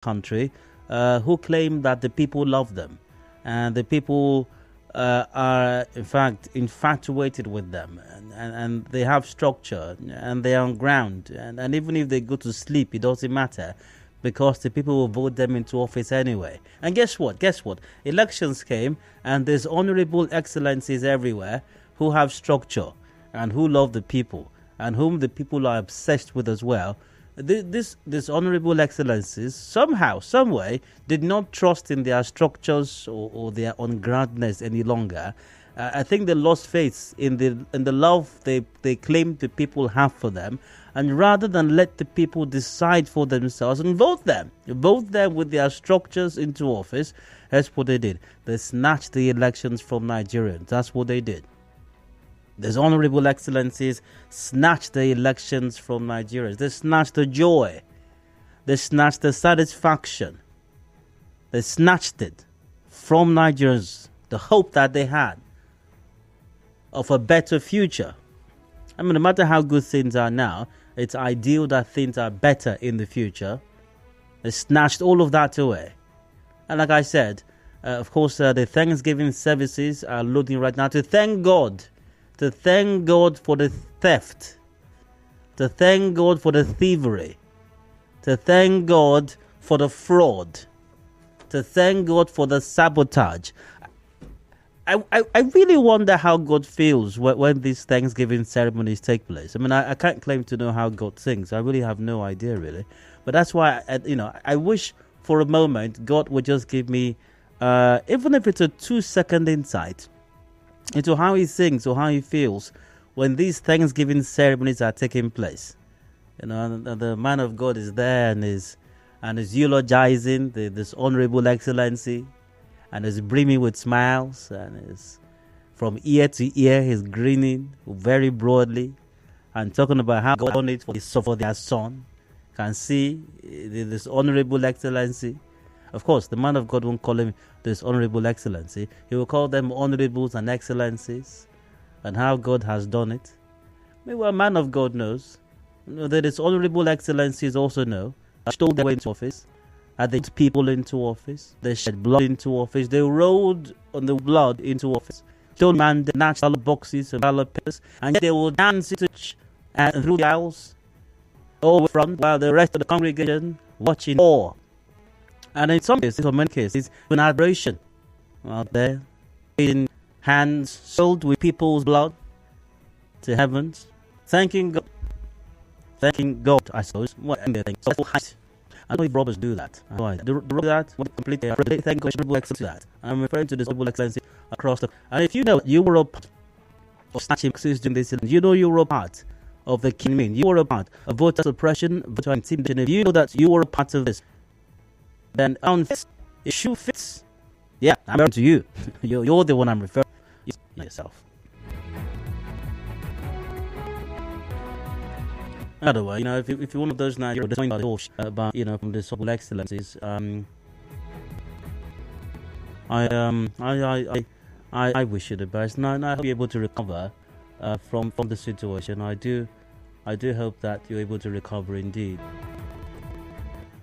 country who claim that the people love them and the people are in fact infatuated with them and they have structure and they are on ground and even if they go to sleep it doesn't matter because the people will vote them into office anyway. And guess what, elections came and there's honorable excellencies everywhere who have structure and who love the people and whom the people are obsessed with as well. This honorable excellencies somehow, some way, did not trust in their structures or their ungroundedness any longer. I think they lost faith in the love they claim the people have for them, and rather than let the people decide for themselves and vote them with their structures into office, that's what they did. They snatched the elections from Nigerians. That's what they did. These honorable excellencies snatched the elections from Nigerians. They snatched the joy. They snatched the satisfaction. They snatched it from Nigerians, the hope that they had of a better future. I mean, no matter how good things are now, it's ideal that things are better in the future. They snatched all of that away. And like I said, of course, the Thanksgiving services are loading right now to thank God for the theft, to thank God for the thievery, to thank God for the fraud, to thank God for the sabotage. I really wonder how God feels when these Thanksgiving ceremonies take place. I mean, I can't claim to know how God thinks. I really have no idea, really. But that's why, I wish for a moment God would just give me, even if it's a 2-second insight into how he thinks or how he feels when these Thanksgiving ceremonies are taking place. And the man of God is there and is eulogizing this honorable excellency and is brimming with smiles and is from ear to ear, he's grinning very broadly and talking about how God done it for their son. Can see this honorable excellency. Of course, the man of God won't call him this honorable excellency. He will call them honorables and excellencies and how God has done it. Meanwhile, man of God knows that his honorable excellencies also know that stole their way into office, that they put people into office, they shed blood into office, they rode on the blood into office, stole man the national boxes and ballot papers, and yet they will dance into and through the aisles all front while the rest of the congregation watching awe. And in some cases, or many cases, an aberration out there, in hands sold with people's blood to heavens, thanking God, I suppose. What anything? I know if robbers do that. I know I do that. Completely, thank God, excellence to that. I'm referring to this noble excellency across the. And if you know you were a part of snatching during this, you know you were a part of the kingdom. You were a part of voter suppression, voter intimidation. If you know that you were a part of this, then it shoe fits. Yeah, I'm referring to you. You're the one I'm referring to yourself. Another way, if you're one of those now, you're disappointed about from the so-called excellencies. I wish you the best. Now I hope you're able to recover from the situation. I do hope that you're able to recover indeed.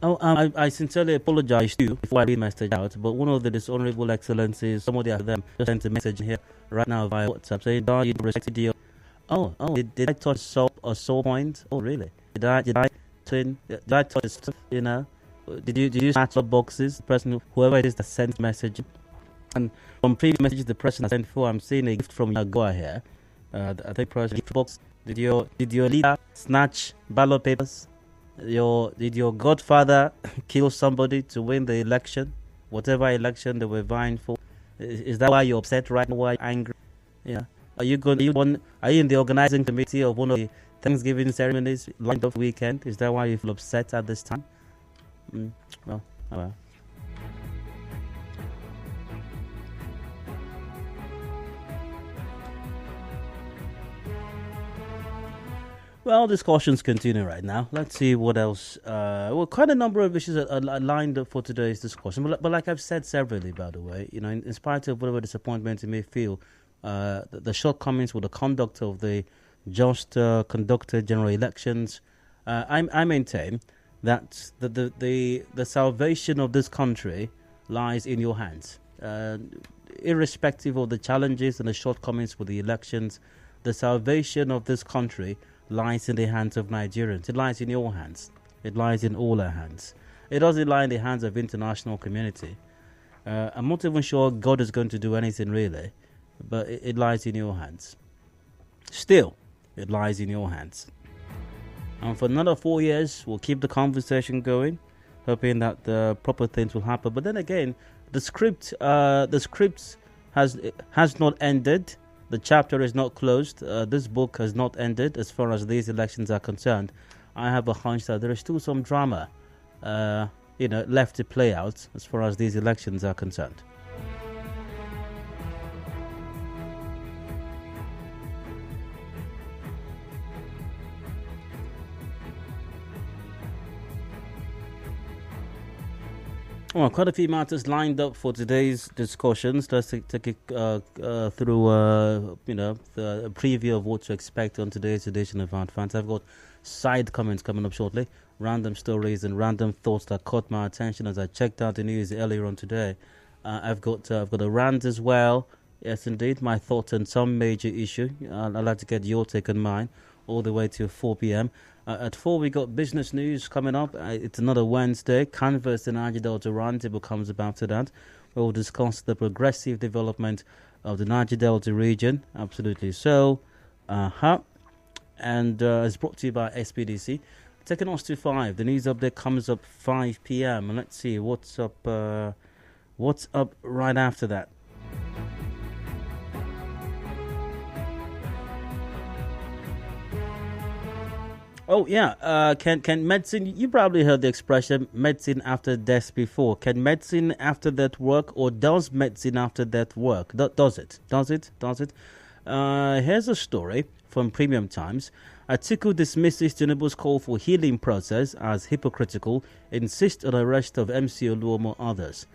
I sincerely apologize to you before I read my message out, but one of the dishonorable excellencies, somebody of them just sent a message here right now via WhatsApp saying, "Don, you respected your." Did I touch a sore point? Oh, really? Did I touch stuff? Did you snatch the boxes? The person, whoever it is that sent message, and from previous messages the person has sent for, I'm seeing a gift from Yagoa here. I think person gift box. Did your leader snatch ballot papers? Did your godfather kill somebody to win the election? Whatever election they were vying for, is that why you're upset right now? Why you're angry? Yeah. Are you in the organizing committee of one of the Thanksgiving ceremonies lined up weekend? Is that why you feel upset at this time? Well, oh well. Well, discussions continue right now. Let's see what else. Quite a number of issues are lined up for today's discussion. But like I've said severally, by the way, in spite of whatever disappointment you may feel, the shortcomings with the conduct of the just conducted general elections, I maintain that the salvation of this country lies in your hands. Irrespective of the challenges and the shortcomings with the elections, the salvation of this country lies in the hands of Nigerians. It lies in your hands. It lies in all our hands. It doesn't lie in the hands of the international community. I'm not even sure God is going to do anything really, but it lies in your hands. Still, it lies in your hands. And for another 4 years, we'll keep the conversation going, hoping that the proper things will happen. But then again, the script has not ended. The chapter is not closed. This book has not ended as far as these elections are concerned. I have a hunch that there is still some drama, left to play out as far as these elections are concerned. Well, quite a few matters lined up for today's discussions. Let's take it through, a preview of what to expect on today's edition of Advance. I've got side comments coming up shortly, random stories and random thoughts that caught my attention as I checked out the news earlier on today. I've got a rant as well. Yes, indeed, my thoughts on some major issue. I'd like to get your take on mine all the way to 4 p.m. At 4, we got business news coming up. It's another Wednesday. Canvas and Niger Delta Roundtable comes about to that. We'll discuss the progressive development of the Niger Delta region. Absolutely so. And it's brought to you by SPDC. Taking us to 5. The news update comes up 5 p.m. And let's see what's up right after that. Oh, yeah. Can medicine, you probably heard the expression medicine after death before. Can medicine after death work, or does medicine after death work? Does it? Here's a story from Premium Times. Atiku dismisses Tinubu's call for healing process as hypocritical, insists on arrest of MC Oluomo others.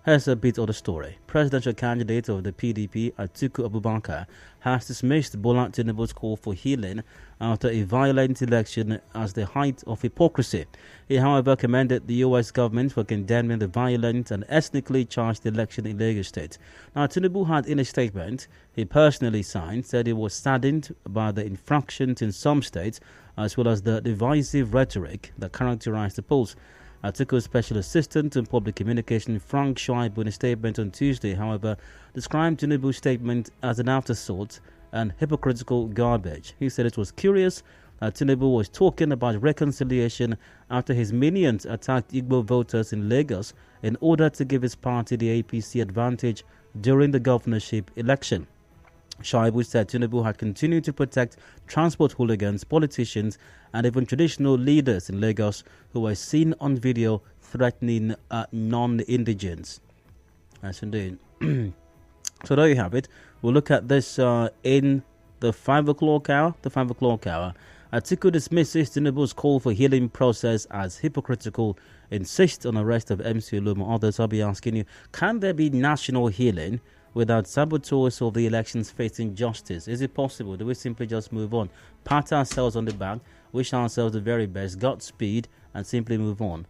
Here's a bit of the story. Presidential candidate of the PDP, Atiku Abubakar, has dismissed Bola Tinubu's call for healing after a violent election as the height of hypocrisy. He, however, commended the U.S. government for condemning the violent and ethnically charged election in Lagos State. Now, Tinubu had, in a statement he personally signed, said he was saddened by the infractions in some states as well as the divisive rhetoric that characterized the polls. Atiku's Special Assistant in Public Communication, Frank Shaibu, in a statement on Tuesday, however, described Tinubu's statement as an afterthought and hypocritical garbage. He said it was curious that Tinubu was talking about reconciliation after his minions attacked Igbo voters in Lagos in order to give his party the APC advantage during the governorship election. Shaibu said Tinubu had continued to protect transport hooligans, politicians, and even traditional leaders in Lagos who were seen on video threatening non-indigents. Yes, indeed. So there you have it. We'll look at this in the 5 o'clock hour. Atiku dismisses Tinubu's call for healing process as hypocritical, insists on arrest of MC Oluomo. Others, I'll be asking you, can there be national healing without saboteurs of the elections facing justice? Is it possible? Do we simply just move on, pat ourselves on the back, wish ourselves the very best, Godspeed, and simply move on?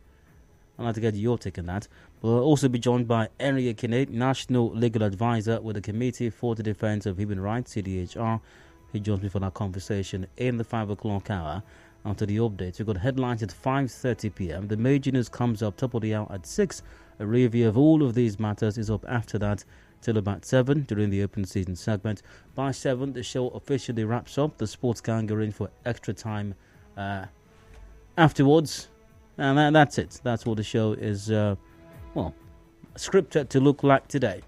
I'd like to get your take on that. We'll also be joined by Henry Ekene, National Legal Advisor with the Committee for the Defense of Human Rights, CDHR. He joins me for that conversation in the 5 o'clock hour. After the updates, we've got headlines at 5:30 p.m. The major news comes up top of the hour at 6. A review of all of these matters is up after that till about 7 during the open season segment. By 7, the show officially wraps up. The sports gang are in for extra time afterwards. And that's it. That's what the show is, scripted to look like today.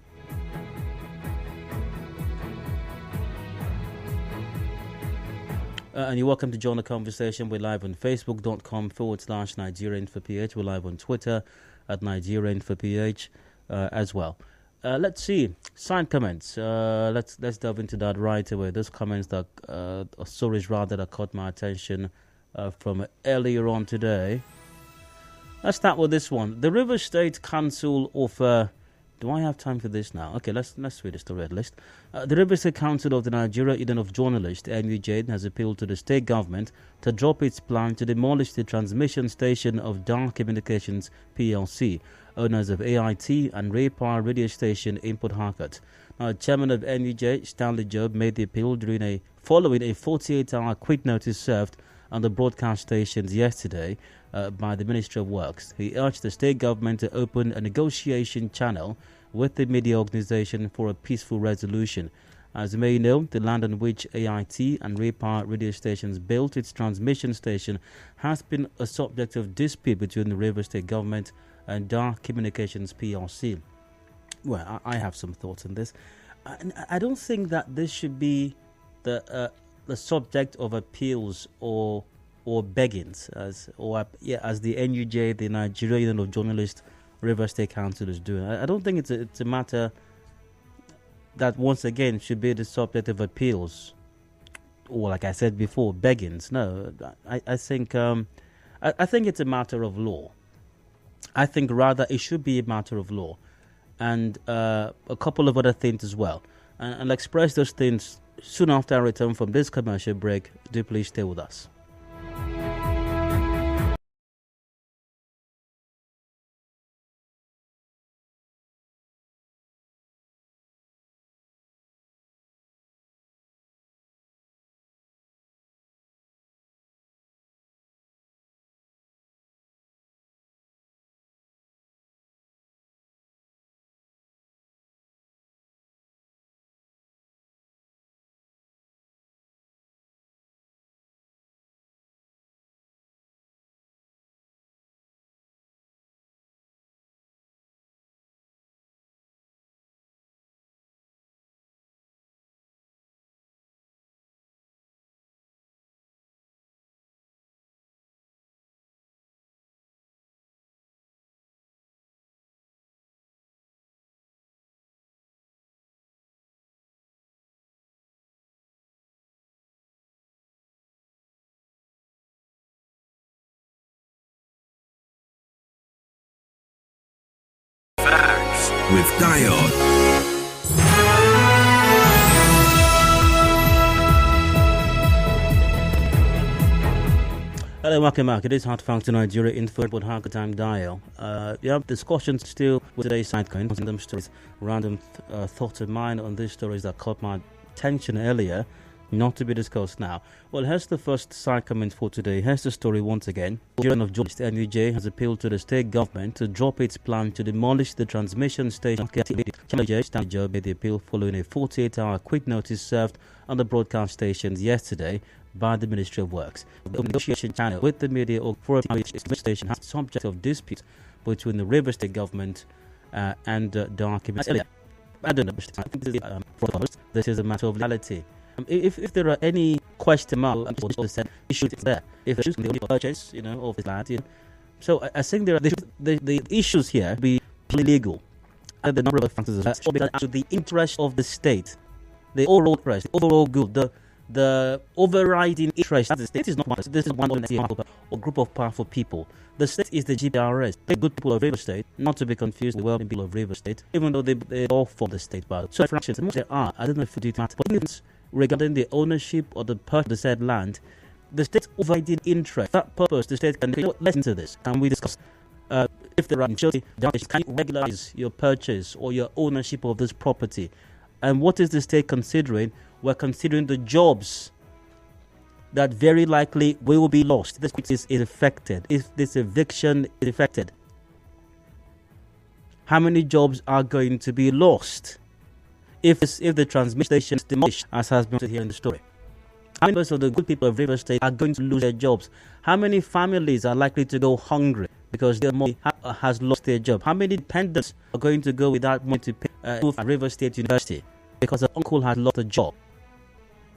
And you're welcome to join the conversation. We're live on Facebook.com/NigerianForPH. We're live on Twitter at NigerianForPH as well. Let's see. Side comments. Let's delve into that right away. Those comments that, stories rather, that caught my attention from earlier on today. Let's start with this one. The Rivers State Council offer Do I have time for this now? Okay, let's read the story at least. The Rivers State Council of the Nigeria Union of Journalists (NUJ) has appealed to the state government to drop its plan to demolish the transmission station of Dar Communications PLC, owners of AIT and Raypower radio station in Port Harcourt. Chairman of NUJ, Stanley Job, made the appeal following a 48-hour quit notice served on the broadcast stations yesterday by the Ministry of Works. He urged the state government to open a negotiation channel with the media organization for a peaceful resolution. As you may know, the land on which AIT and Raypower radio stations built its transmission station has been a subject of dispute between the Rivers State government and Dar Communications PLC. Well, I have some thoughts on this. I don't think that this should be the subject of appeals or beggings, as the NUJ, the Nigeria Union of Journalists, Rivers State Council is doing. I don't think it's a matter that once again should be the subject of appeals, or like I said before, beggings. No, I think it's a matter of law. I think rather it should be a matter of law, and a couple of other things as well. And I'll express those things soon after I return from this commercial break. Do please stay with us. With Diode. Hello, welcome back. It is Hot Facts to Nigeria Info Port Harcourt Time Dial. You have discussions still with today's sidecoin. Random stories, random thoughts of mine on these stories that caught my attention earlier, not to be discussed now. Well, here's the first side comment for today. Here's the story once again. The Union of Journalists (NUJ) has appealed to the state government to drop its plan to demolish the transmission station. Stanley Job made the appeal following a 48-hour quit notice served on the broadcast stations yesterday by the Ministry of Works. The negotiation channel with the media for a station has been subject of dispute between the Rivers State government and Dar Communications. I don't know. I think this is a matter of reality. If there are any question marks, issues there. If there's the purchase, of this land, so I think there are the issues here be legal. The number of factors to the interest of the state, the overall interest, the overall good, the overriding interest of the state is not one. This is one or group of powerful people. The state is the GPRS, the good people of Rivers State, not to be confused with the well-being people of Rivers State, even though they all form the state. But so fractions, there are. I don't know if it matters, but regarding the ownership or the purchase of the said land, the state's overriding interest, that purpose, the state can listen to this. Can we discuss if there are can you regularize your purchase or your ownership of this property? And what is the state considering? We're considering the jobs that very likely will be lost. This is affected. If this eviction is affected, how many jobs are going to be lost? If the transmission station is demolished, as has been said here in the story, how many of the good people of Rivers State are going to lose their jobs? How many families are likely to go hungry because their money has lost their job? How many dependents are going to go without money to pay at Rivers State University because their uncle has lost a job?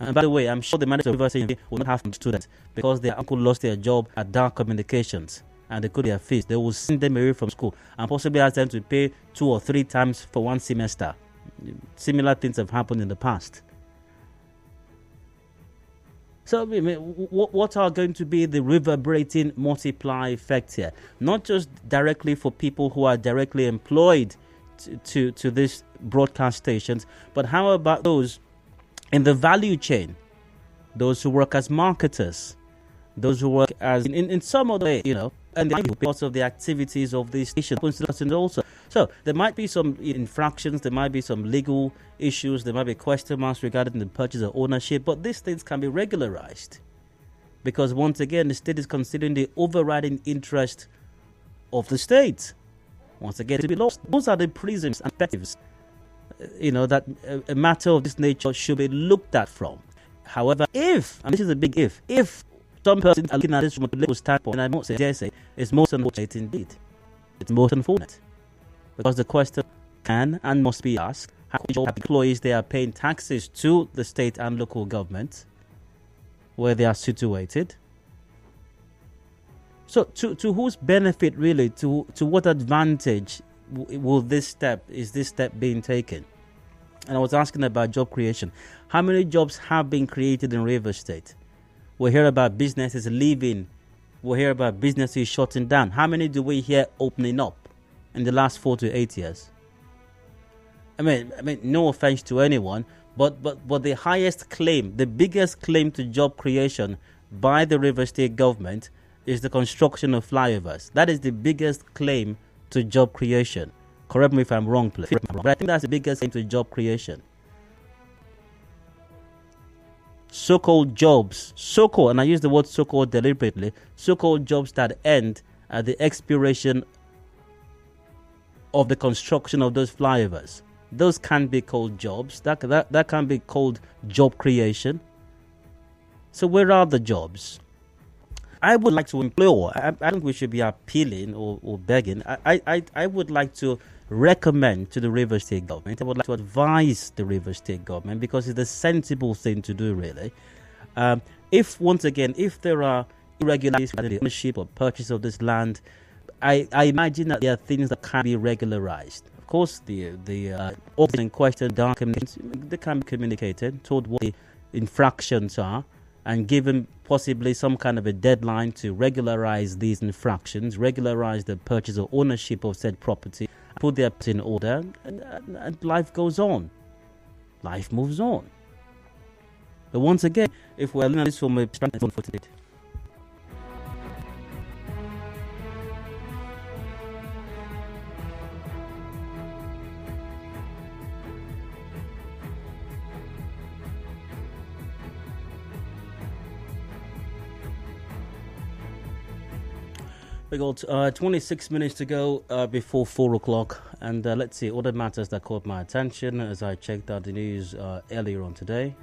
And by the way, I'm sure the manager of Rivers State will not have students because their uncle lost their job at Dar Communications and they could their fees. They will send them away from school and possibly ask them to pay 2 or 3 times for one semester. Similar things have happened in the past. So, what are going to be the reverberating multiply effects here? Not just directly for people who are directly employed to these broadcast stations, but how about those in the value chain, those who work as marketers, those who work as in some other way, and because of the activities of these stations also. So there might be some infractions, there might be some legal issues, there might be question marks regarding the purchase of ownership, but these things can be regularized because once again the state is considering the overriding interest of the state. Once again, to be lost. Those are the prisms and perspectives, that a matter of this nature should be looked at from. However, and this is a big if some person are looking at this from a political standpoint, and I must say, it's most unfortunate indeed. It's most unfortunate. Because the question can and must be asked, how can employees they are paying taxes to the state and local government where they are situated? So to whose benefit really, to what advantage is this step being taken? And I was asking about job creation. How many jobs have been created in Rivers State? We hear about businesses leaving. We hear about businesses shutting down. How many do we hear opening up in the last 4 to 8 years? I mean, no offense to anyone, but the highest claim, the biggest claim to job creation by the Rivers State government is the construction of flyovers. That is the biggest claim to job creation. Correct me if I'm wrong, please. But I think that's the biggest claim to job creation. So-called jobs, and I use the word so-called deliberately, so-called jobs that end at the expiration of the construction of those flyovers. Those can be called jobs. That can be called job creation. So where are the jobs? I would like to implore, I don't think we should be appealing or begging. I would like to recommend to the Rivers State government, I would like to advise the Rivers State government, because it's the sensible thing to do really. If there are irregularities in the ownership or purchase of this land, I imagine that there are things that can be regularized. Of course, the officer in question, they can be communicated, told what the infractions are, and given possibly some kind of a deadline to regularize these infractions, regularize the purchase or ownership of said property, put their in order, and life goes on. Life moves on. But once again, if we're looking at this from a standpoint for today, we got 26 minutes to go before 4 o'clock, and let's see other matters that caught my attention as I checked out the news earlier on today.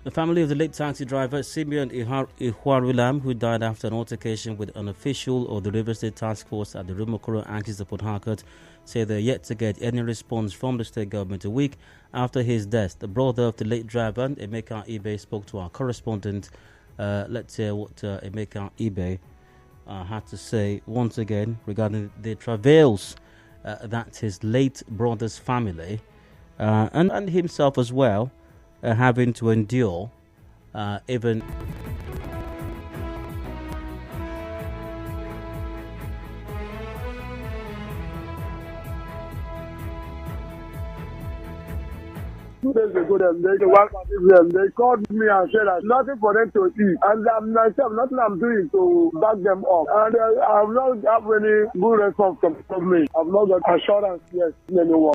The family of the late taxi driver Simeon Ihwarulam, who died after an altercation with an official of the Rivers State Task Force at the Rumokoro axis of Port Harcourt, say they're yet to get any response from the state government a week after his death. The brother of the late driver, Emeka Ibe, spoke to our correspondent. Let's hear what Emeka Ibe had to say once again regarding the travails that his late brother's family and himself as well having to endure, even. Two days ago, they called me and said that nothing for them to eat, and myself, nothing I'm doing to back them up, and I've not have any good response from me. I've not got assurance yet anymore.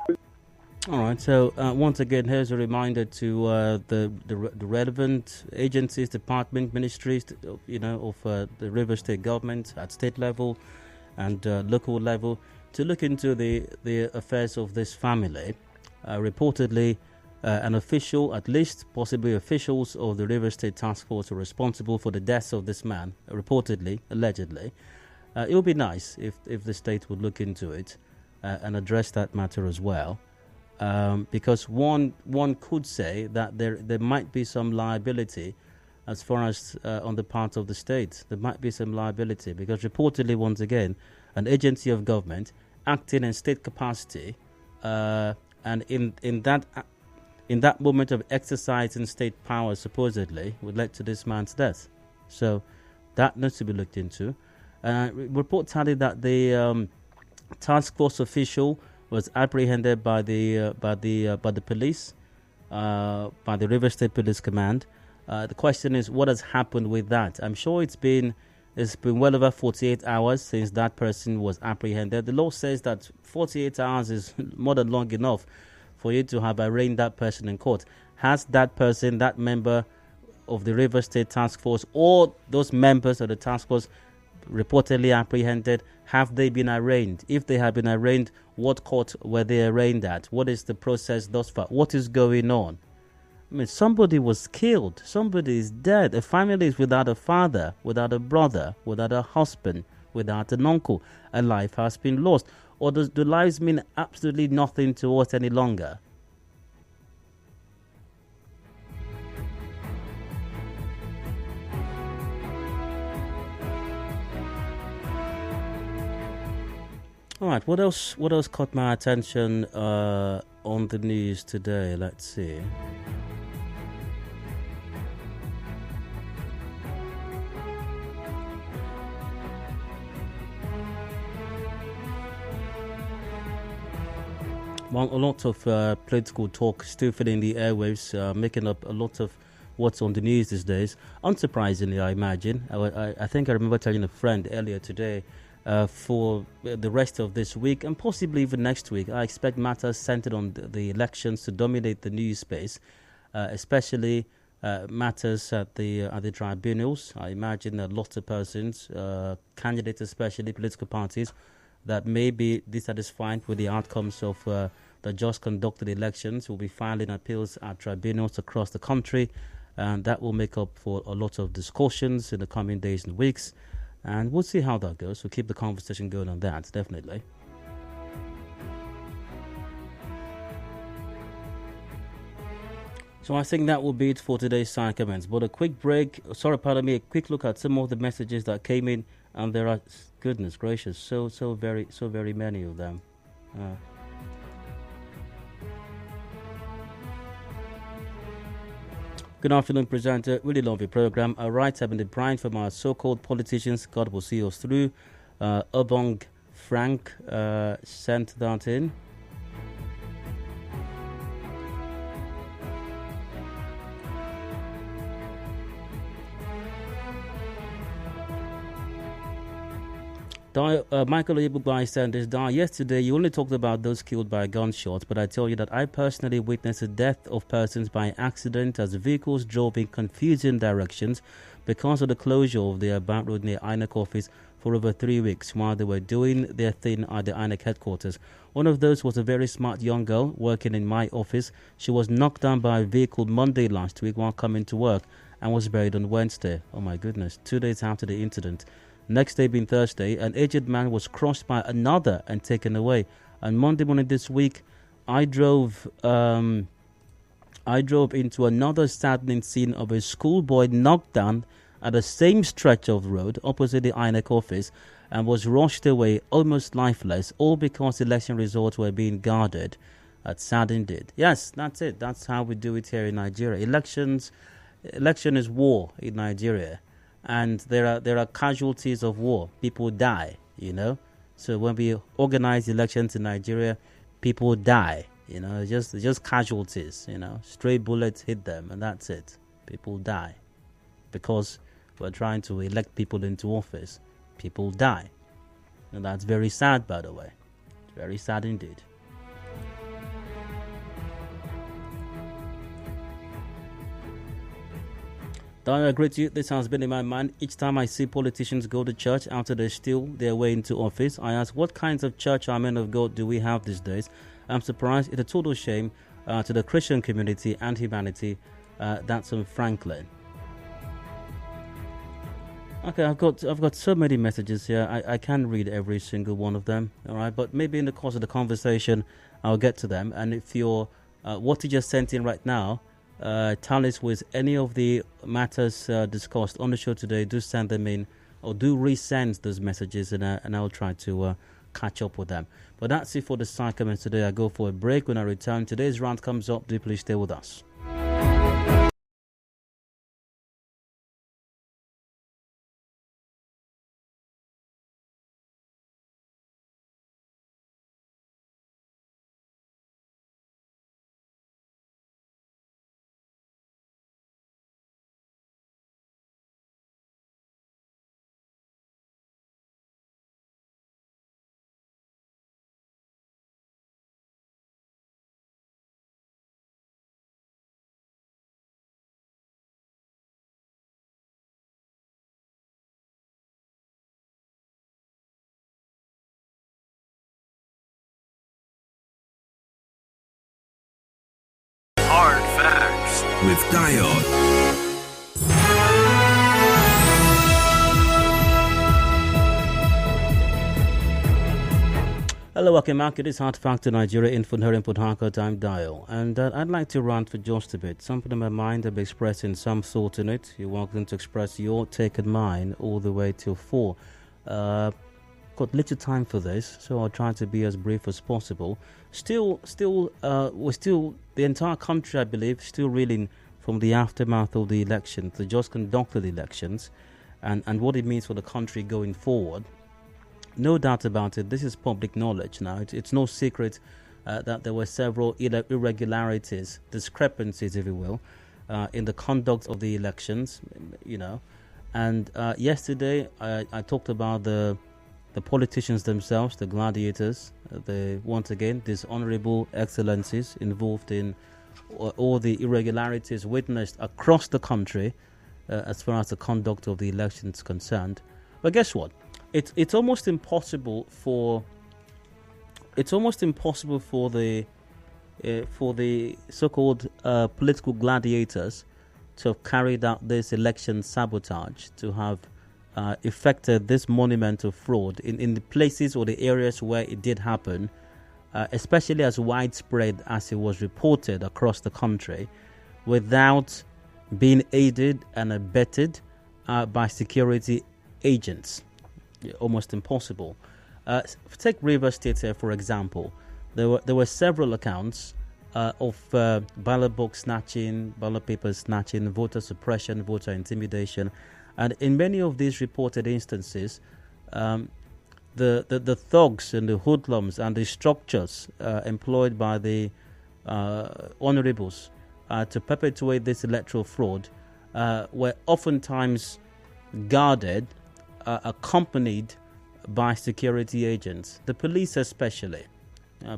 All right. So once again, here's a reminder to the relevant agencies, department, ministries, of the Rivers State government at state level and local level to look into the affairs of this family. Reportedly, an official, at least possibly officials of the Rivers State Task Force, are responsible for the deaths of this man. Reportedly, allegedly, it would be nice if the state would look into it and address that matter as well. Because one could say that there might be some liability as far as on the part of the state. There might be some liability because reportedly, once again, an agency of government acting in state capacity and in that moment of exercising state power supposedly would lead to this man's death. So that needs to be looked into. Report tallied that the task force official was apprehended by the police, by the River State Police Command. The question is, what has happened with that? I'm sure it's been well over 48 hours since that person was apprehended. The law says that 48 hours is more than long enough for you to have arraigned that person in court. Has that person, that member of the River State Task Force, or those members of the task force reportedly apprehended, have they been arraigned? If they have been arraigned, what court were they arraigned at? What is the process thus far? What is going on? I mean, somebody was killed. Somebody is dead. A family is without a father, without a brother, without a husband, without an uncle. A life has been lost. Or do lives mean absolutely nothing to us any longer? All right, what else caught my attention on the news today? Let's see. Well, a lot of political talk still filling the airwaves, making up a lot of what's on the news these days. Unsurprisingly, I imagine. I think I remember telling a friend earlier today, for the rest of this week and possibly even next week, I expect matters centered on the elections to dominate the news space, especially matters at the tribunals. I imagine that lots of persons, candidates especially, political parties, that may be dissatisfied with the outcomes of the just conducted elections will be filing appeals at tribunals across the country, and that will make up for a lot of discussions in the coming days and weeks. And we'll see how that goes. We'll keep the conversation going on that, definitely. So I think that will be it for today's side comments. But a quick quick look at some of the messages that came in, and there are, goodness gracious, so very many of them. Good afternoon, presenter. Really love your program. Our rights have been deprived from our so-called politicians. God will see us through. Obong Frank sent that in. Michael Oyebubai said this. Yesterday you only talked about those killed by gunshots, but I tell you that I personally witnessed the death of persons by accident as vehicles drove in confusing directions because of the closure of the About Road near INEC office for over 3 weeks while they were doing their thing at the INEC headquarters. One of those was a very smart young girl working in my office. She was knocked down by a vehicle Monday last week while coming to work and was buried on Wednesday. Oh my goodness, 2 days after the incident. Next day being Thursday, an aged man was crushed by another and taken away. On Monday morning this week, I drove into another saddening scene of a schoolboy knocked down at the same stretch of road opposite the INEC office and was rushed away almost lifeless, all because election results were being guarded. That's sad indeed. Yes, that's it. That's how we do it here in Nigeria. Election is war in Nigeria. And there are casualties of war. People die, you know. So when we organize elections in Nigeria, people die, you know. Just casualties, you know. Stray bullets hit them, and that's it. People die because we're trying to elect people into office. People die, and that's very sad, by the way. It's very sad indeed. I agree to you. This has been in my mind. Each time I see politicians go to church after they steal their way into office, I ask, what kinds of church or men of God do we have these days? I'm surprised. It's a total shame to the Christian community and humanity. That's from Franklin. Okay, I've got so many messages here. I can't read every single one of them. All right, but maybe in the course of the conversation, I'll get to them. And if you're what you just sent in right now tallies with any of the matters discussed on the show today, do send them in or do resend those messages, and I'll try to catch up with them. But that's it for the side comments today. I go for a break. When I return, today's round comes up. Do please stay with us. with Diode. Hello, welcome back. It is Hard Factor Nigeria Info here in Port Harcourt. I'm Dial, and I'd like to rant for just a bit. Something in my mind, I'm expressing some thought in it. You're welcome to express your take and mine all the way till 4. Got little time for this, so I'll try to be as brief as possible. We're still, the entire country, I believe, still reeling from the aftermath of the elections, the just conducted elections, and what it means for the country going forward. No doubt about it, this is public knowledge now. It's no secret that there were several irregularities, discrepancies, if you will, in the conduct of the elections, And yesterday, I talked about the politicians themselves, the gladiators, once again, these honorable excellencies involved in all the irregularities witnessed across the country as far as the conduct of the elections is concerned. But guess what? It's almost impossible for the so-called political gladiators to have carried out this election sabotage, to have effected this monumental fraud in the places or the areas where it did happen, especially as widespread as it was reported across the country, without being aided and abetted by security agents. Almost impossible. Take Rivers State here, for example. There were several accounts of ballot box snatching, ballot paper snatching, voter suppression, voter intimidation, and in many of these reported instances, the thugs and the hoodlums and the structures employed by the honorables to perpetuate this electoral fraud were oftentimes guarded, accompanied by security agents, the police especially.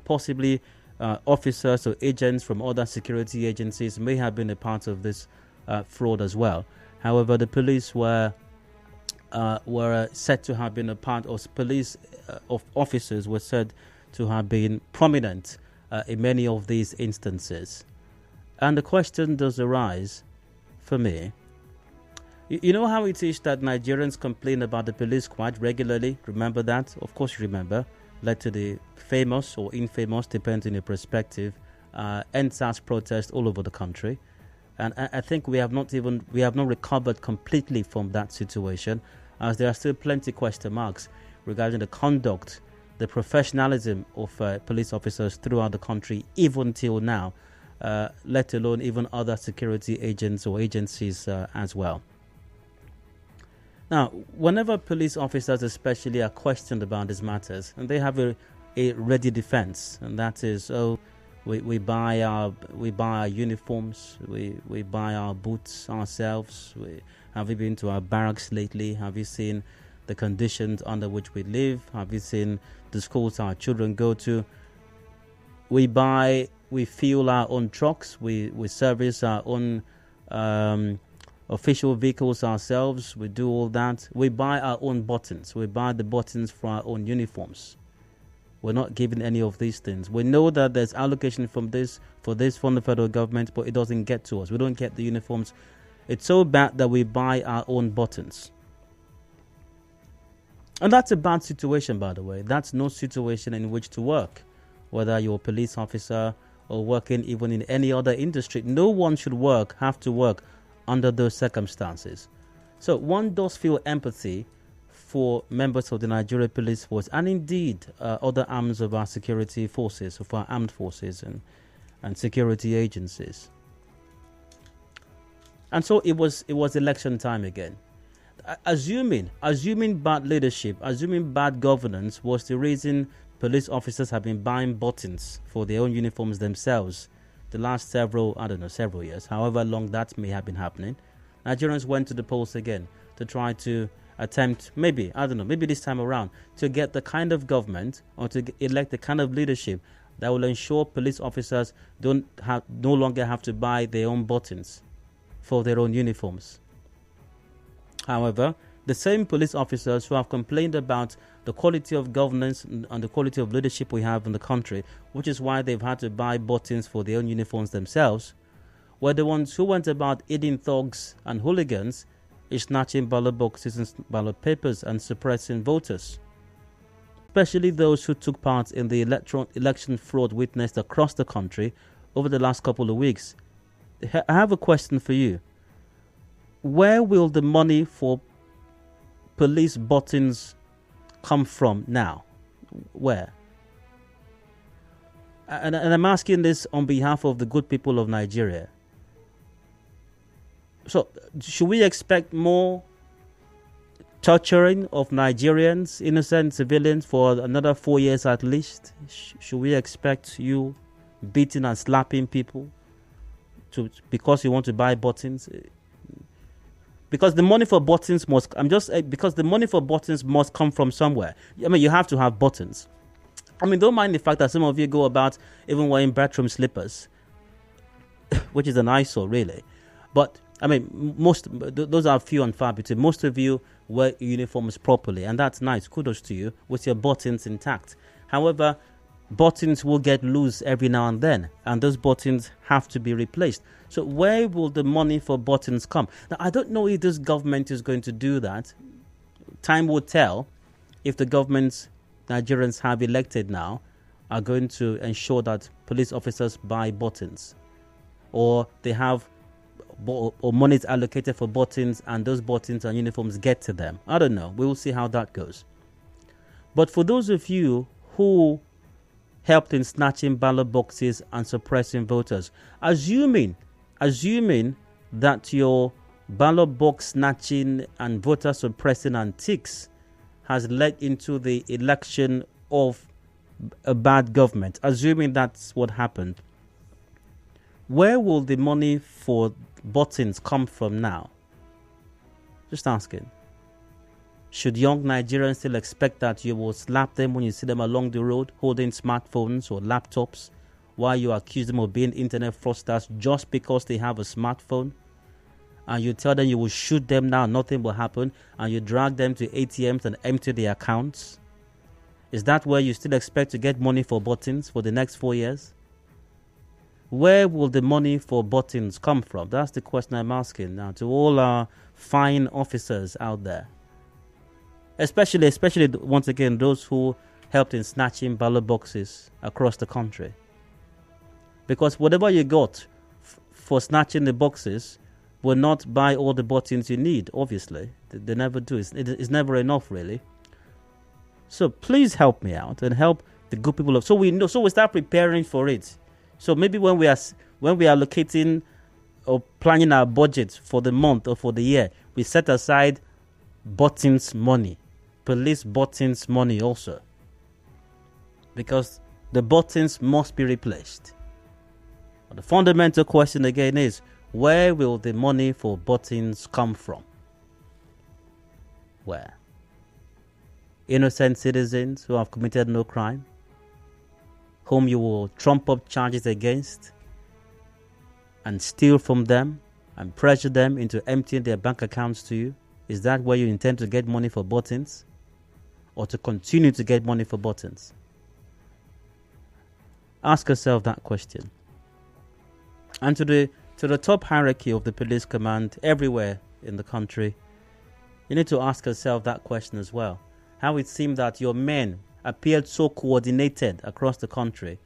Possibly officers or agents from other security agencies may have been a part of this fraud as well. However, the police were said to have been a part, or police officers were said to have been prominent in many of these instances. And the question does arise for me. You know how it is that Nigerians complain about the police quite regularly? Remember that? Of course you remember. Led to the famous or infamous, depends on your perspective, EndSARS protests all over the country. And I think we have not recovered completely from that situation, as there are still plenty question marks regarding the conduct, the professionalism of police officers throughout the country, even till now, let alone even other security agents or agencies as well. Now, whenever police officers especially are questioned about these matters, and they have a ready defense, and that is, we buy our uniforms, we buy our boots ourselves. Have you been to our barracks lately? Have you seen the conditions under which we live? Have you seen the schools our children go to? We fuel our own trucks, we service our own official vehicles ourselves, we do all that. We buy our own buttons. We buy the buttons for our own uniforms. We're not given any of these things. We know that there's allocation from the federal government, but it doesn't get to us. We don't get the uniforms. It's so bad that we buy our own buttons. And that's a bad situation, by the way. That's no situation in which to work. Whether you're a police officer or working even in any other industry, no one should have to work under those circumstances. So one does feel empathy for members of the Nigeria Police Force, and indeed other arms of our security forces, of our armed forces and security agencies. And so it was election time again. Assuming bad leadership, assuming bad governance was the reason police officers have been buying buttons for their own uniforms themselves the last several years, however long that may have been happening, Nigerians went to the polls again to try to attempt, maybe this time around, to get the kind of government or to elect the kind of leadership that will ensure police officers no longer have to buy their own buttons for their own uniforms. However, the same police officers who have complained about the quality of governance and the quality of leadership we have in the country, which is why they've had to buy buttons for their own uniforms themselves, were the ones who went about aiding thugs and hooligans in snatching ballot boxes and ballot papers and suppressing voters, especially those who took part in the election fraud witnessed across the country over the last couple of weeks. I have a question for you. Where will the money for police buttons come from now? Where? And I'm asking this on behalf of the good people of Nigeria. So, should we expect more torturing of Nigerians, innocent civilians, for another 4 years at least? Should we expect you beating and slapping people because you want to buy buttons? Because the money for buttons must come from somewhere. I mean, you have to have buttons. I mean, don't mind the fact that some of you go about even wearing bathroom slippers, which is an eyesore, really. But I mean, those are few and far between. Most of you wear uniforms properly, and that's nice. Kudos to you with your buttons intact. However, buttons will get loose every now and then, and those buttons have to be replaced. So where will the money for buttons come? Now, I don't know if this government is going to do that. Time will tell if the governments Nigerians have elected now are going to ensure that police officers buy buttons, or they have or money is allocated for buttons and those buttons and uniforms get to them. I don't know. We will see how that goes. But for those of you who helped in snatching ballot boxes and suppressing voters, assuming that your ballot box snatching and voter suppressing antics has led into the election of a bad government, assuming that's what happened, where will the money for buttons come from now? Just asking. Should young Nigerians still expect that you will slap them when you see them along the road holding smartphones or laptops, while you accuse them of being internet fraudsters just because they have a smartphone? And you tell them you will shoot them now, nothing will happen, and you drag them to ATMs and empty their accounts? Is that where you still expect to get money for buttons for the next 4 years? Where will the money for buttons come from? That's the question I'm asking now to all our fine officers out there. Especially, once again, those who helped in snatching ballot boxes across the country. Because whatever you got for snatching the boxes will not buy all the buttons you need, obviously. They never do. It's never enough, really. So please help me out and help the good people so we start preparing for it. So maybe when we are allocating or planning our budget for the month or for the year, we set aside buttons money, police buttons money also, because the buttons must be replaced. But the fundamental question again is, where will the money for buttons come from? Where? Innocent citizens who have committed no crime, whom you will trump up charges against and steal from them and pressure them into emptying their bank accounts to you? Is that where you intend to get money for buttons, or to continue to get money for buttons? Ask yourself that question. And to the top hierarchy of the police command everywhere in the country, you need to ask yourself that question as well. How it seemed that your men appeared so coordinated across the country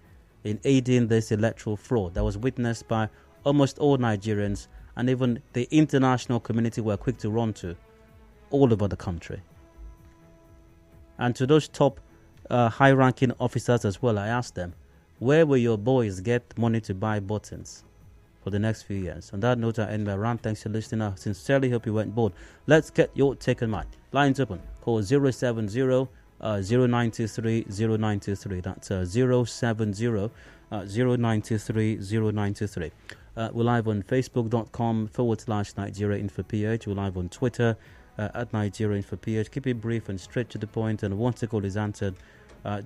in aiding this electoral fraud that was witnessed by almost all Nigerians, and even the international community were quick to run to all over the country. And to those top high-ranking officers as well, I asked them, where will your boys get money to buy buttons for the next few years? On that note, I end my rant. Thanks for listening. I sincerely hope you weren't bored. Let's get your take on mine. Lines open. Call 070 0923 0923. That's 070 0923 0923. We're live on facebook.com/Nigeria Info PH. We're live on Twitter at Nigeria Info PH. Keep it brief and straight to the point. And once the call is answered,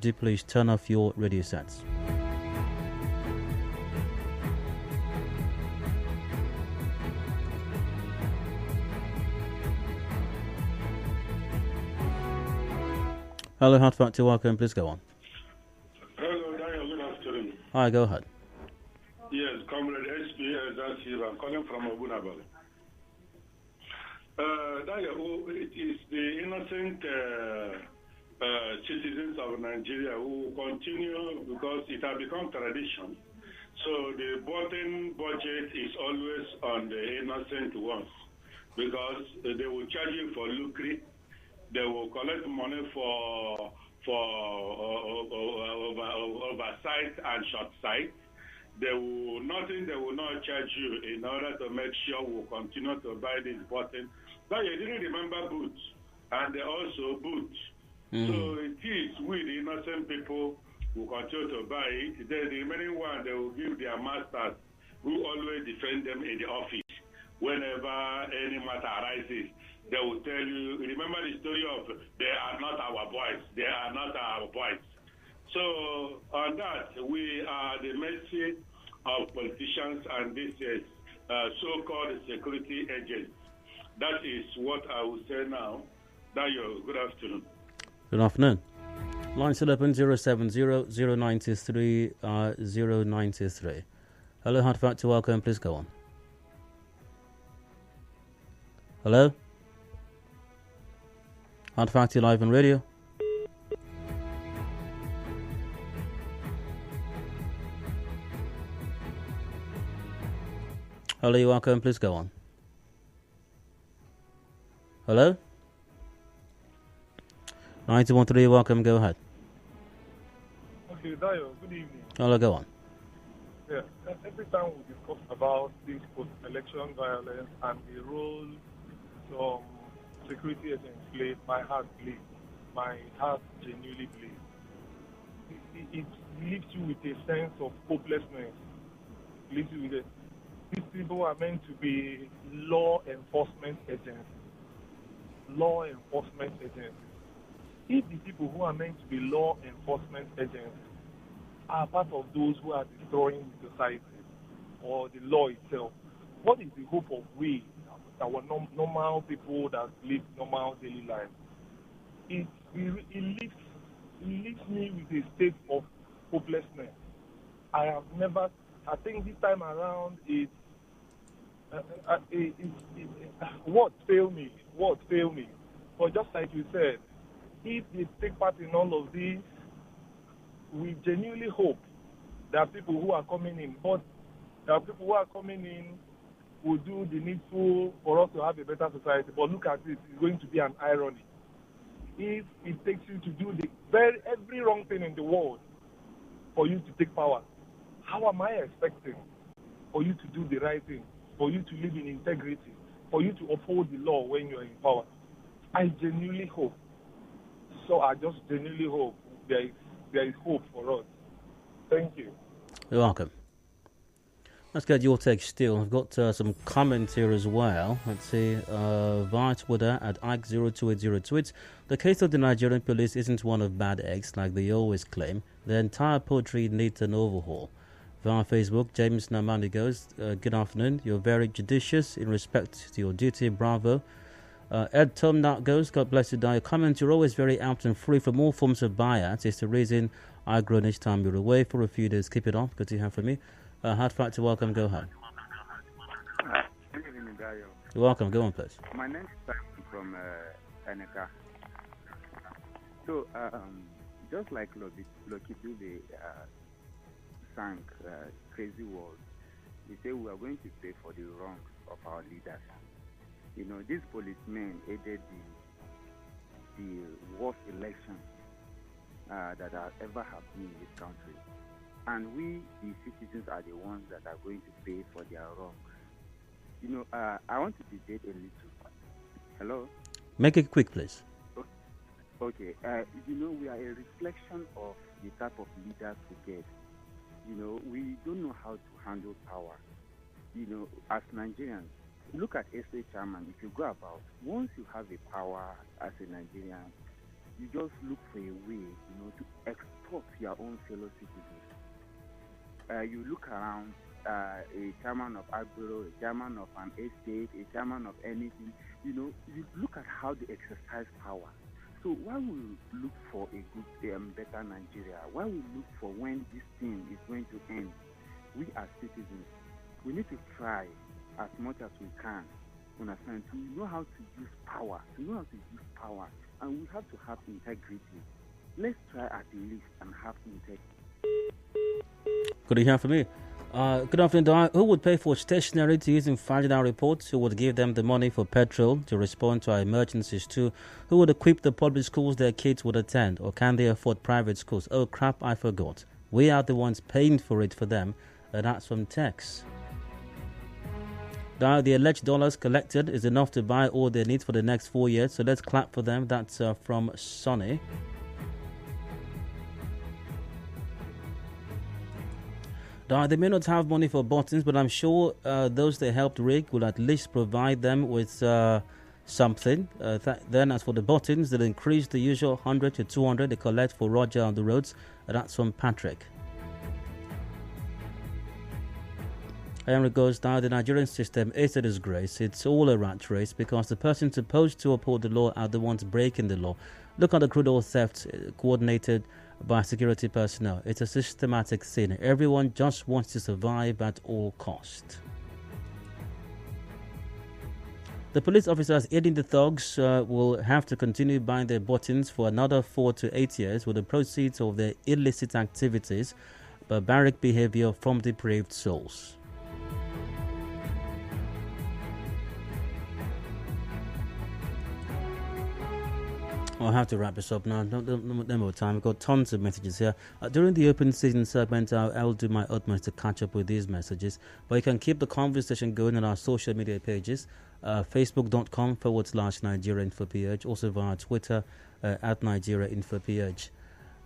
do please turn off your radio sets. Hello, Hot Factor, welcome. Please go on. Hello, Daniel. Good afternoon. Hi, go ahead. Yes, Comrade HP, that's here. I'm calling from Obunabali. It is the innocent citizens of Nigeria who continue because it has become tradition. So the voting budget is always on the innocent ones because they will charge you for lucre. They will collect money for oversight and short sight. They will not charge you in order to make sure we'll continue to buy this button. But you didn't remember boots, and they also boots. So it is we, the innocent people, who continue to buy it. Then the remaining one, they will give their masters who always defend them in the office. Whenever any matter arises, they will tell you, remember the story of, they are not our boys, they are not our boys. So on that, we are the mercy of politicians and this so-called security agents. That is what I will say now. Dayo, good afternoon. Good afternoon. Line still open 070-093-093. Hello, hard fact to welcome. Please go on. Hello? Hard fact, you live on radio. Hello, you're welcome. Please go on. Hello? 91.3, welcome. Go ahead. Okay, Dayo, good evening. Hello, go on. Yeah, every time we discuss about this post-election violence and the role some security agents play, my heart bleeds. My heart genuinely bleeds. It leaves you with a sense of hopelessness. It leaves you with these people are meant to be law enforcement agents. Law enforcement agents. If the people who are meant to be law enforcement agents are part of those who are destroying the society or the law itself, what is the hope of we, our normal people that live normal daily life? It leaves me with a state of hopelessness. I think this time around words fail me. But just like you said, if they take part in all of this, we genuinely hope that people who are coming in, but there are people who are coming in will do the needful for us to have a better society. But look at it, it's going to be an irony. If it takes you to do every wrong thing in the world for you to take power, how am I expecting for you to do the right thing, for you to live in integrity, for you to uphold the law when you're in power? I genuinely hope. So I just genuinely hope there is hope for us. Thank you. You're welcome. Let's get your take still. I've got some comments here as well. Let's see. Via Twitter at Ike0280 tweets, the case of the Nigerian police isn't one of bad eggs like they always claim. The entire poetry needs an overhaul. Via Facebook, James Namani goes, good afternoon. You're very judicious in respect to your duty. Bravo. Ed Tom Nat goes, God bless you, Your comment, you're always very out and free from all forms of bias. It's the reason I grown each time you're away for a few days. Keep it on. Good to hear from you. Hard fact to welcome. Go ahead. Good evening, Dayo. You're welcome. Go on, please. My name is Simon from Eneka. So, just like Lucky Dube sang Crazy World, we say we are going to pay for the wrongs of our leaders. You know, these policemen aided the worst election that have ever happened in this country. And we, the citizens, are the ones that are going to pay for their wrongs. You know, I want to debate a little. Hello? Make it quick, please. Okay. You know, we are a reflection of the type of leaders we get. You know, we don't know how to handle power. You know, as Nigerians, look at SA chairman. If you go about, once you have a power as a Nigerian, you just look for a way, you know, to exploit your own fellow citizens. You look around, a chairman of Agbero, a chairman of an estate, a chairman of anything, you know, you look at how they exercise power. So why we look for a good, better Nigeria? Why we look for when this thing is going to end? we as citizens, we need to try as much as we can, understand, to know how to use power, and we have to have integrity. Let's try at least and have integrity. Good to hear from you. Good afternoon, Dai. Who would pay for stationery to use in finding out reports? Who would give them the money for petrol to respond to our emergencies too? Who would equip the public schools their kids would attend? Or can they afford private schools? Oh crap, I forgot. We are the ones paying for it for them. That's from Tex. Now, the alleged dollars collected is enough to buy all they need for the next 4 years. So let's clap for them. That's from Sonny. Now, they may not have money for buttons, but I'm sure those they helped rig will at least provide them with something. Then, as for the buttons, they'll increase the usual 100 to 200 they collect for Roger on the roads. That's from Patrick. Henry goes down. The Nigerian system is a disgrace. It's all a rat race because the persons supposed to uphold the law are the ones breaking the law. Look at the crude oil theft coordinated by security personnel. It's a systematic sin. Everyone just wants to survive at all cost. The police officers aiding the thugs will have to continue buying their buttons for another 4 to 8 years with the proceeds of their illicit activities, barbaric behavior from depraved souls. I'll have to wrap this up now. No more time. We've got tons of messages here. During the open season segment, I'll do my utmost to catch up with these messages. But you can keep the conversation going on our social media pages. Facebook.com/Nigeria InfoPH. Also via Twitter at Nigeria InfoPH.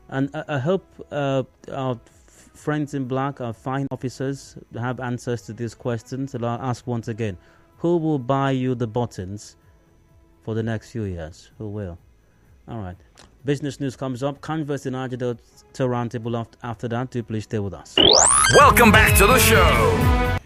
And I hope our friends in black, our fine officers, have answers to these questions. And I'll ask once again, who will buy you the buttons for the next few years? Who will? All right. Business news comes up. Converse in Arjado to roundtable after that. Do please stay with us. Welcome back to the show.